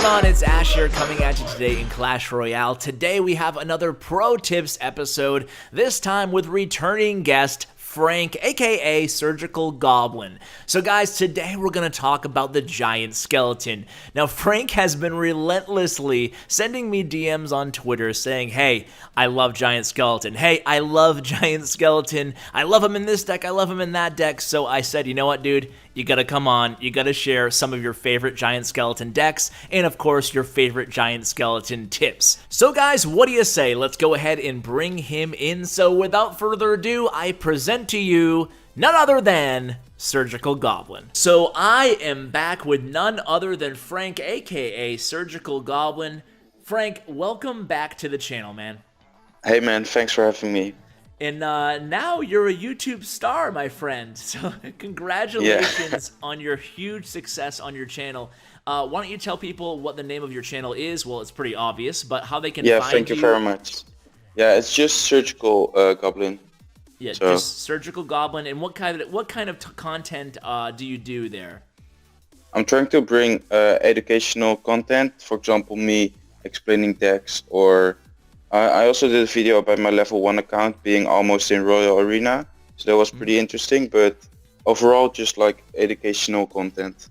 going on? It's Ash here coming at you today in Clash Royale. Today we have another Pro Tips episode, this time with returning guest Frank, aka Surgical Goblin. So guys, today we're going to talk about the Giant Skeleton. Now Frank has been relentlessly sending me DMs on Twitter saying, hey, I love Giant Skeleton. Hey, I love Giant Skeleton. I love him in this deck. I love him in that deck. So I said, you know what, dude? You gotta come on, you gotta share some of your favorite Giant Skeleton decks, and of course, your favorite Giant Skeleton tips. So guys, what do you say? Let's go ahead and bring him in. So without further ado, I present to you none other than Surgical Goblin. So I am back with none other than Frank, aka Surgical Goblin. Frank, welcome back to the channel, man. Hey man, thanks for having me. And now you're a YouTube star, my friend. So congratulations on your huge success on your channel. Why don't you tell people what the name of your channel is? Well, it's pretty obvious, but how they can find you. Yeah, thank you very much. Yeah, it's just Surgical Goblin. Yeah, so. Just Surgical Goblin. And what kind of content do you do there? I'm trying to bring educational content. For example, me explaining decks, or I also did a video about my level 1 account being almost in Royal Arena, so that was pretty interesting, but overall just like educational content.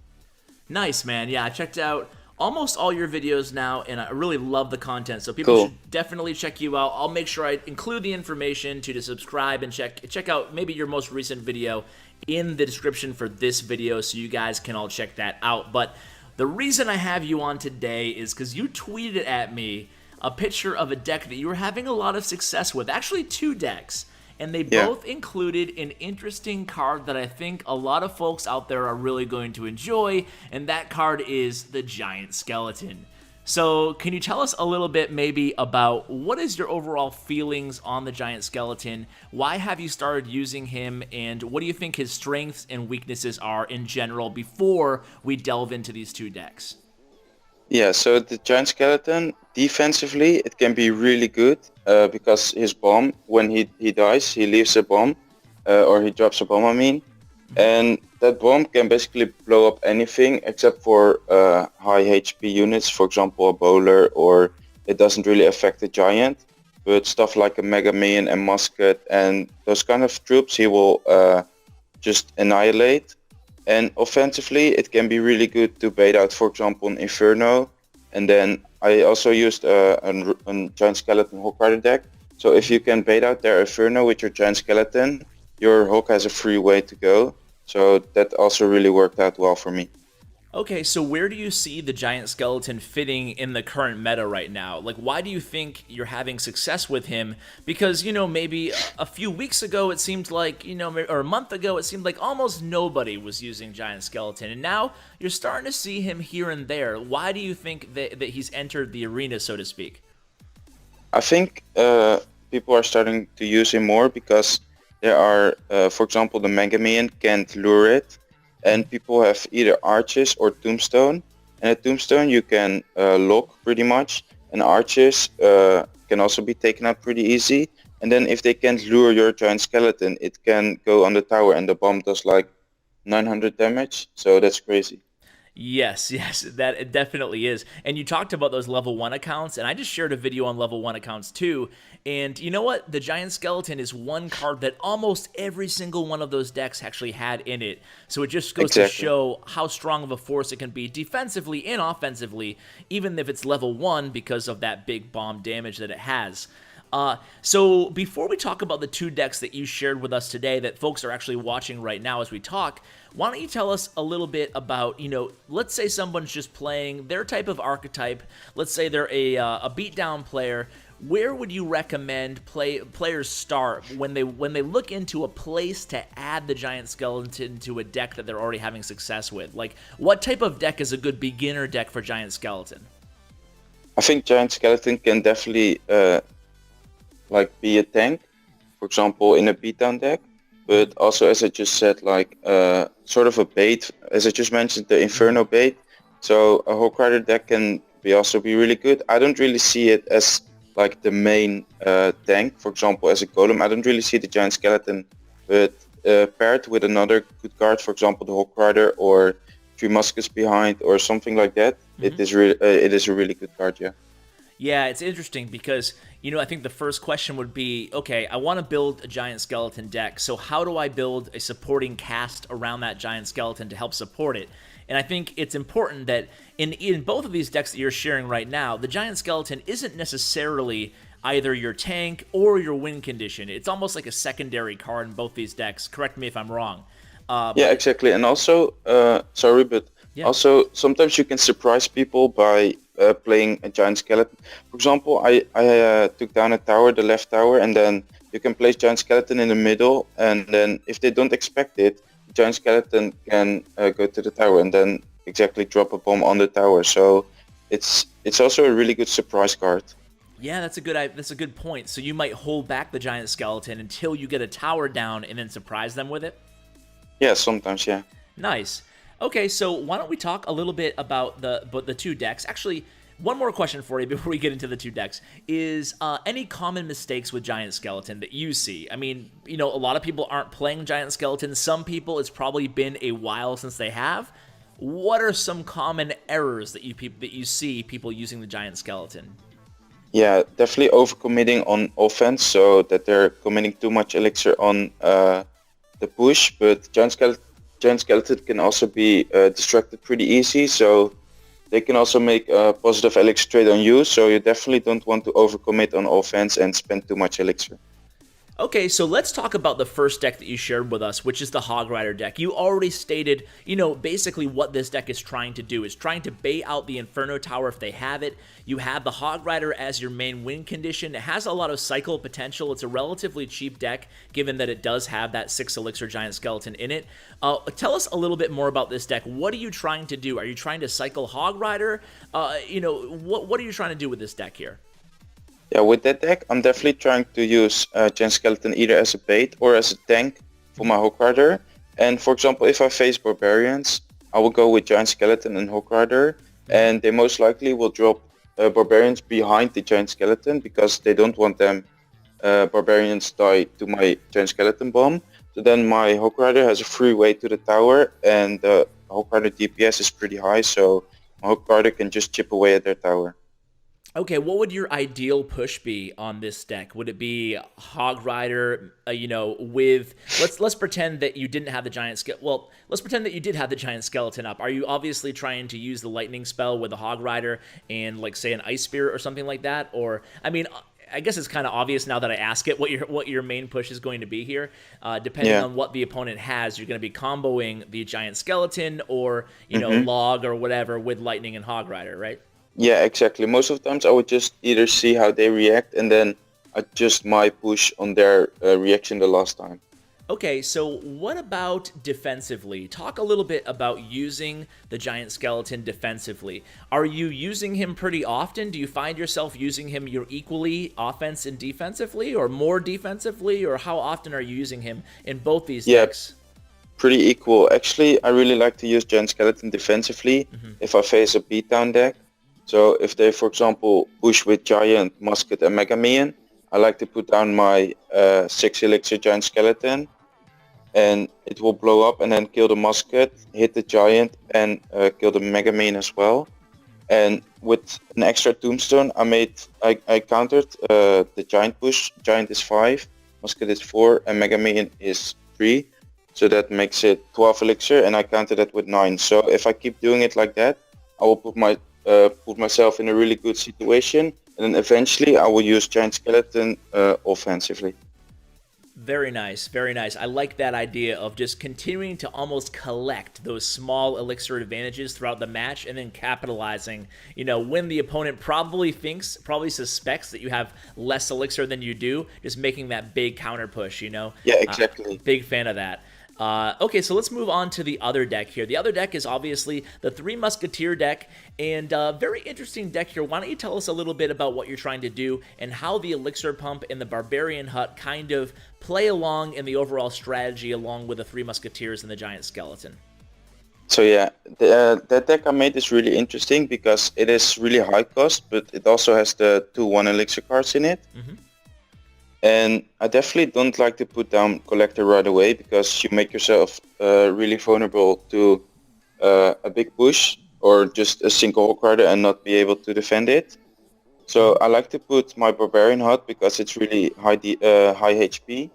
Nice, man. Yeah, I checked out almost all your videos now, and I really love the content, so people should definitely check you out. I'll make sure I include the information to subscribe and check out maybe your most recent video in the description for this video, so you guys can all check that out. But the reason I have you on today is because you tweeted at me a picture of a deck that you were having a lot of success with, actually 2 decks, and they both included an interesting card that I think a lot of folks out there are really going to enjoy, and that card is the Giant Skeleton. So can you tell us a little bit maybe about what is your overall feelings on the Giant Skeleton? Why have you started using him, and what do you think his strengths and weaknesses are in general before we delve into these 2 decks? Yeah, so the Giant Skeleton, defensively, it can be really good because his bomb, when he dies, he leaves a bomb, or he drops a bomb, I mean. And that bomb can basically blow up anything except for high HP units, for example, a bowler, or it doesn't really affect the giant. But stuff like a Mega Minion and Musket and those kind of troops, he will just annihilate. And offensively, it can be really good to bait out, for example, an Inferno. And then I also used a Giant Skeleton Hulk Rider deck. So if you can bait out their Inferno with your Giant Skeleton, your Hulk has a free way to go. So that also really worked out well for me. Okay, so where do you see the Giant Skeleton fitting in the current meta right now? Like, why do you think you're having success with him? Because, you know, maybe a few weeks ago it seemed like, you know, or a month ago it seemed like almost nobody was using Giant Skeleton. And now you're starting to see him here and there. Why do you think that he's entered the arena, so to speak? I think people are starting to use him more because there are, for example, the Mega Minion can't lure it. And people have either Arches or Tombstone. And a Tombstone you can lock pretty much. And Arches can also be taken out pretty easy. And then if they can't lure your Giant Skeleton, it can go on the tower and the bomb does like 900 damage. So that's crazy. Yes, that it definitely is. And you talked about those level 1 accounts, and I just shared a video on level 1 accounts too. And you know what? The Giant Skeleton is one card that almost every single one of those decks actually had in it. So it just goes to show how strong of a force it can be defensively and offensively, even if it's level 1 because of that big bomb damage that it has. So before we talk about the 2 decks that you shared with us today that folks are actually watching right now as we talk, why don't you tell us a little bit about, you know, let's say someone's just playing their type of archetype. Let's say they're a beatdown player. Where would you recommend players start when they look into a place to add the Giant Skeleton to a deck that they're already having success with? Like, what type of deck is a good beginner deck for Giant Skeleton? I think Giant Skeleton can definitely like be a tank, for example, in a beatdown deck. But also, as I just said, like sort of a bait, as I just mentioned, the Inferno bait. So a Hulk Rider deck can also be really good. I don't really see it as like the main tank, for example, as a golem. I don't really see the Giant Skeleton, but paired with another good card, for example, the Hulk Rider or three muskets behind or something like that, it is a really good card. Yeah. Yeah, it's interesting because, I think the first question would be, okay, I want to build a giant skeleton deck, so how do I build a supporting cast around that giant skeleton to help support it? And I think it's important that in both of these decks that you're sharing right now, the giant skeleton isn't necessarily either your tank or your win condition. It's almost like a secondary card in both these decks. Correct me if I'm wrong. Yeah, exactly. And also, sorry, but Yeah. also sometimes you can surprise people by playing a giant skeleton. For example, I took down a tower, the left tower, and then you can place giant skeleton in the middle, and then if they don't expect it, giant skeleton can go to the tower and then exactly drop a bomb on the tower. So it's also a really good surprise card. Yeah, that's a good point. So you might hold back the giant skeleton until you get a tower down and then surprise them with it? Yeah, sometimes, yeah. Nice. Okay, so why don't we talk a little bit about the two decks? Actually, one more question for you before we get into the two decks is any common mistakes with Giant Skeleton that you see? I mean, a lot of people aren't playing Giant Skeleton. Some people, it's probably been a while since they have. What are some common errors that you see people using the Giant Skeleton? Yeah, definitely overcommitting on offense, so that they're committing too much elixir on the push, but Giant Skeleton can also be distracted pretty easy, so they can also make a positive elixir trade on you, so you definitely don't want to overcommit on offense and spend too much elixir. Okay, so let's talk about the first deck that you shared with us, which is the Hog Rider deck. You already stated, basically what this deck is trying to do. Is trying to bait out the Inferno Tower if they have it. You have the Hog Rider as your main win condition. It has a lot of cycle potential. It's a relatively cheap deck, given that it does have that 6 Elixir Giant Skeleton in it. Tell us a little bit more about this deck. What are you trying to do? Are you trying to cycle Hog Rider? What are you trying to do with this deck here? Yeah, with that deck, I'm definitely trying to use Giant Skeleton either as a bait or as a tank for my Hog Rider. And for example, if I face Barbarians, I will go with Giant Skeleton and Hog Rider, and they most likely will drop Barbarians behind the Giant Skeleton because they don't want them Barbarians die to my Giant Skeleton bomb. So then my Hog Rider has a free way to the tower, and the Hog Rider DPS is pretty high, so my Hog Rider can just chip away at their tower. Okay, what would your ideal push be on this deck? Would it be Hog Rider, with let's pretend that you didn't have the let's pretend that you did have the giant skeleton up. Are you obviously trying to use the lightning spell with the Hog Rider and like say an Ice Spear or something like that? Or I mean, I guess it's kind of obvious now that I ask it what your main push is going to be here. Depending on what the opponent has, you're going to be comboing the giant skeleton or log or whatever with lightning and Hog Rider, right? Yeah, exactly. Most of the times I would just either see how they react and then adjust my push on their reaction the last time. Okay, so what about defensively? Talk a little bit about using the giant skeleton defensively. Are you using him pretty often? Do you find yourself using him equally offense and defensively, or more defensively, or how often are you using him in both these decks? Pretty equal. Actually, I really like to use giant skeleton defensively if I face a beatdown deck. So if they, for example, push with Giant, Musket and Mega Minion, I like to put down my 6 Elixir Giant Skeleton, and it will blow up and then kill the Musket, hit the Giant and kill the Mega Minion as well. And with an extra Tombstone, I countered the Giant push. Giant is 5, Musket is 4 and Mega Minion is 3. So that makes it 12 Elixir, and I counted that with 9. So if I keep doing it like that, I will put myself in a really good situation, and then eventually I will use Giant Skeleton offensively. Very nice, very nice. I like that idea of just continuing to almost collect those small elixir advantages throughout the match and then capitalizing, when the opponent probably suspects that you have less elixir than you do, just making that big counter push, Yeah, exactly. Big fan of that. Okay, so let's move on to the other deck here. The other deck is obviously the Three Musketeer deck, and very interesting deck here. Why don't you tell us a little bit about what you're trying to do and how the Elixir Pump and the Barbarian Hut kind of play along in the overall strategy along with the Three Musketeers and the Giant Skeleton? So yeah, that deck I made is really interesting because it is really high cost, but it also has the 2/1 Elixir cards in it. And I definitely don't like to put down Collector right away because you make yourself really vulnerable to a big push or just a single Hulk Rider and not be able to defend it. So I like to put my Barbarian Hut because it's really high HP,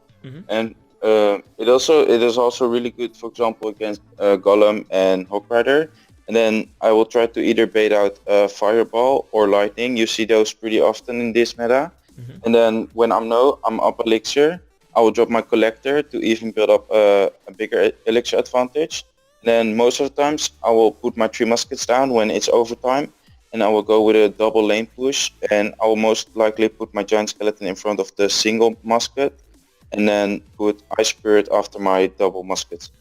and it is also really good, for example, against Golem and Hulk Rider. And then I will try to either bait out Fireball or Lightning. You see those pretty often in this meta. And then when I'm up Elixir, I will drop my Collector to even build up a bigger Elixir advantage. And then most of the times I will put my 3 Muskets down when it's overtime, and I will go with a double lane push, and I will most likely put my Giant Skeleton in front of the single musket, and then put Ice Spirit after my double muskets.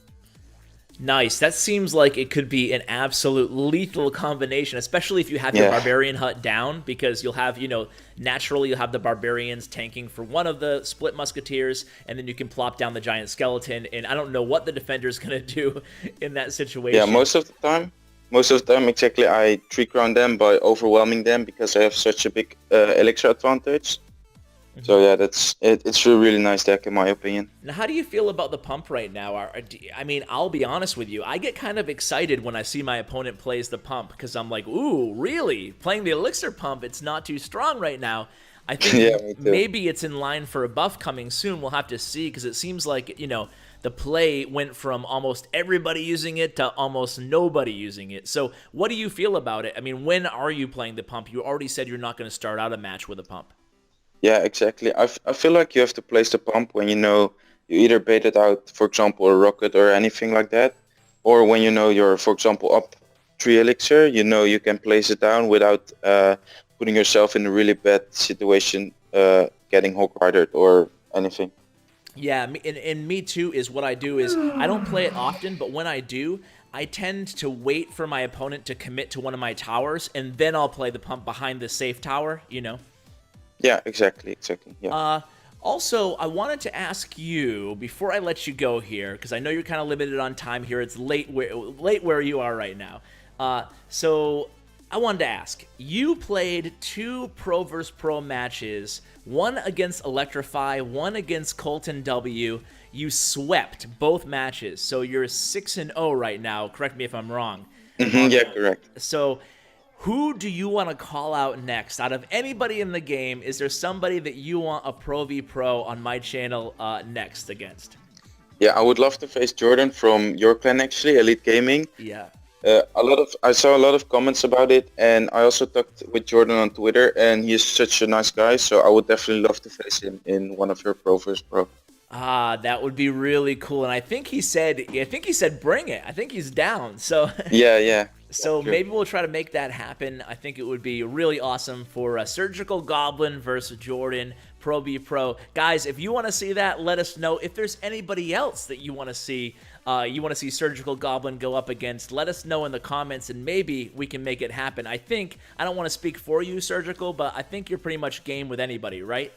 Nice. That seems like it could be an absolute lethal combination, especially if you have your Barbarian Hut down, because you'll have, naturally you'll have the Barbarians tanking for one of the split Musketeers, and then you can plop down the Giant Skeleton, and I don't know what the defender's going to do in that situation. Yeah, most of the time, exactly, I 3-crown them by overwhelming them because I have such a big Elixir advantage. So yeah, it's a really nice deck in my opinion. Now, how do you feel about the pump right now? I mean, I'll be honest with you. I get kind of excited when I see my opponent plays the pump because I'm like, ooh, really? Playing the Elixir pump, it's not too strong right now. I think maybe it's in line for a buff coming soon. We'll have to see because it seems like, the play went from almost everybody using it to almost nobody using it. So what do you feel about it? I mean, when are you playing the pump? You already said you're not going to start out a match with a pump. Yeah, exactly. I feel like you have to place the pump when you either bait it out, for example, a rocket or anything like that, or when you're, for example, up 3 Elixir, you can place it down without putting yourself in a really bad situation, getting Hulk Ridered or anything. Yeah, and me too is what I do is I don't play it often, but when I do, I tend to wait for my opponent to commit to one of my towers, and then I'll play the pump behind the safe tower, Yeah, exactly. Yeah. Also, I wanted to ask you, before I let you go here, because I know you're kind of limited on time here, it's late where you are right now. So I wanted to ask, you played 2 Pro vs. Pro matches, one against Electrify, one against Colton W. You swept both matches, so you're 6-0 right now. Correct me if I'm wrong. Yeah, correct. So who do you want to call out next? Out of anybody in the game, is there somebody that you want a Pro v Pro on my channel next against? Yeah, I would love to face Jordan from your clan, actually, Elite Gaming. Yeah. I saw a lot of comments about it, and I also talked with Jordan on Twitter, and he's such a nice guy, so I would definitely love to face him in one of your Pro vs. Pro. That would be really cool. And I think he said bring it. I think he's down. So Yeah. So maybe we'll try to make that happen. I think it would be really awesome for Surgical Goblin versus Jordan, Pro v Pro. Guys, if you want to see that, let us know. If there's anybody else that you want to see Surgical Goblin go up against, let us know in the comments, and maybe we can make it happen. I don't want to speak for you, Surgical, but I think you're pretty much game with anybody, right?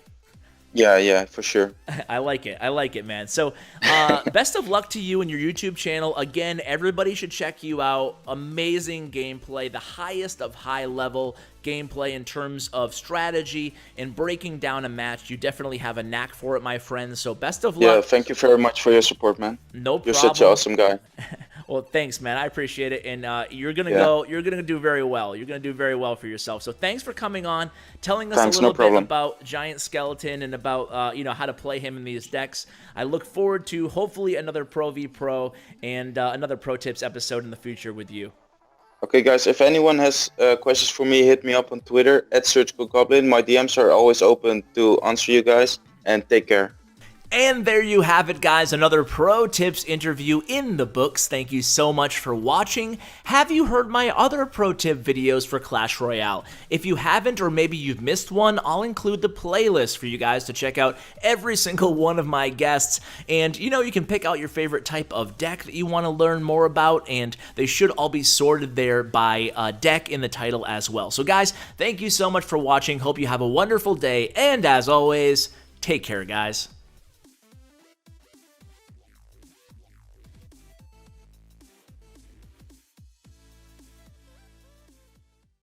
Yeah, for sure. I like it, man. So, best of luck to you and your YouTube channel. Again, everybody should check you out. Amazing gameplay, the highest of high-level gameplay in terms of strategy and breaking down a match. You definitely have a knack for it, my friend. So, best of luck. Yeah, thank you very much for your support, man. No problem. You're such an awesome guy. Well, thanks, man. I appreciate it, and you're gonna do very well. You're gonna do very well for yourself. So thanks for coming on, telling us a little bit about Giant Skeleton and about how to play him in these decks. I look forward to hopefully another Pro v Pro and another Pro Tips episode in the future with you. Okay, guys. If anyone has questions for me, hit me up on Twitter @Surgical Goblin. My DMs are always open to answer you guys. And take care. And there you have it, guys, another Pro Tips interview in the books. Thank you so much for watching. Have you heard my other Pro Tip videos for Clash Royale? If you haven't, or maybe you've missed one, I'll include the playlist for you guys to check out every single one of my guests. And, you can pick out your favorite type of deck that you want to learn more about, and they should all be sorted there by deck in the title as well. So, guys, thank you so much for watching. Hope you have a wonderful day, and as always, take care, guys.